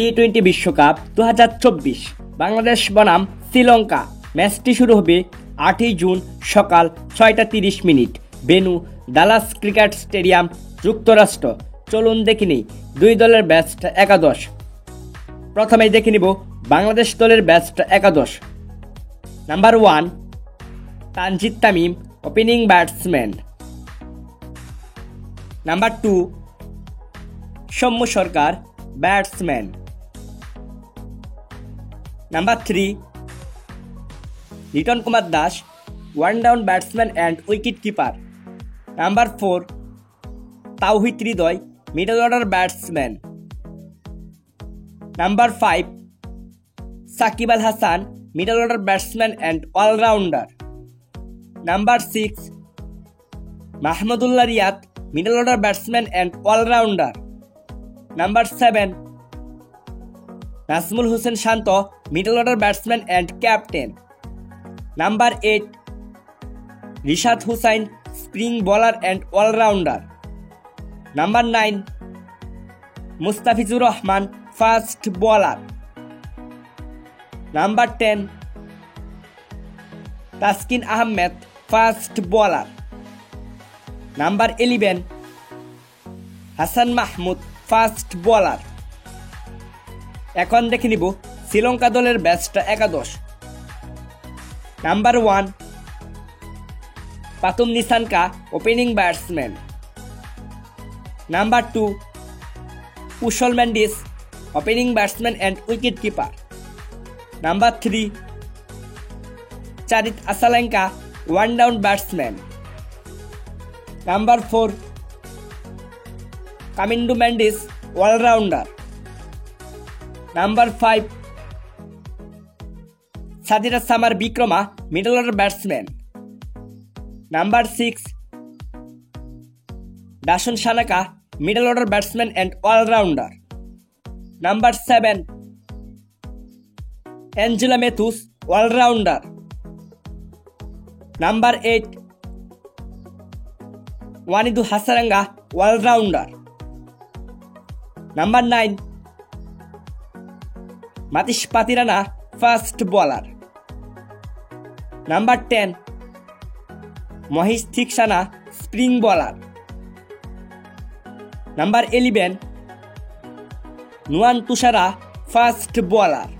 টি-20 বিশ্বকাপ 2024 বাংলাদেশ বনাম শ্রীলঙ্কা। ম্যাচটি শুরু হবে 8ই জুন সকাল 6:30। ভেন্যু ডালাস ক্রিকেট স্টেডিয়াম, যুক্তরাষ্ট্র। চলুন দেখে নিই দুই দলের বেস্ট একাদশ। প্রথমেই দেখে নিব বাংলাদেশ দলের বেস্ট একাদশ। Number 1 Tanzid Tamim, opening batsman. Number 2 Soumya Sarkar, batsman. Number 3 Liton Kumar Das, one down batsman and wicket keeper. Number 4 Towhid Hridoy, middle order batsman. Number 5 Shakib Al Hasan, middle order batsman and allrounder. Number 6 Mahmudullah Riyad, middle order batsman and allrounder. Number 7 Najmul Hossain Shanto, middle order batsman and captain. Number 8 Rishad Hossain, spring bowler and allrounder. Number 9 Mustafizur Rahman, fast bowler. Number 10 Taskin Ahmed, fast bowler. Number 11 Hasan Mahmud, fast bowler. এখন দেখে নিব শ্রীলঙ্কা দলের best একাদশ। Number 1 Pathum Nissanka, opening batsman. Number 2 Kusal Mendis, opening batsman and wicket keeper. Number 3 Charith Asalanka, one down batsman. Number 4 Kamindu Mendis, allrounder. Number 5 Sadeera Samarawickrama, middle order batsman. Number 6 Dasun Shanaka, middle order batsman and allrounder. Number 7 Angelo Mathews, allrounder. Number 8 Wanindu Hasaranga, allrounder. Number 9 Matheesha Pathirana, fast bowler. Number 10 Maheesh Theekshana, spring bowler. Number 11 Nuwan Thushara, fast bowler.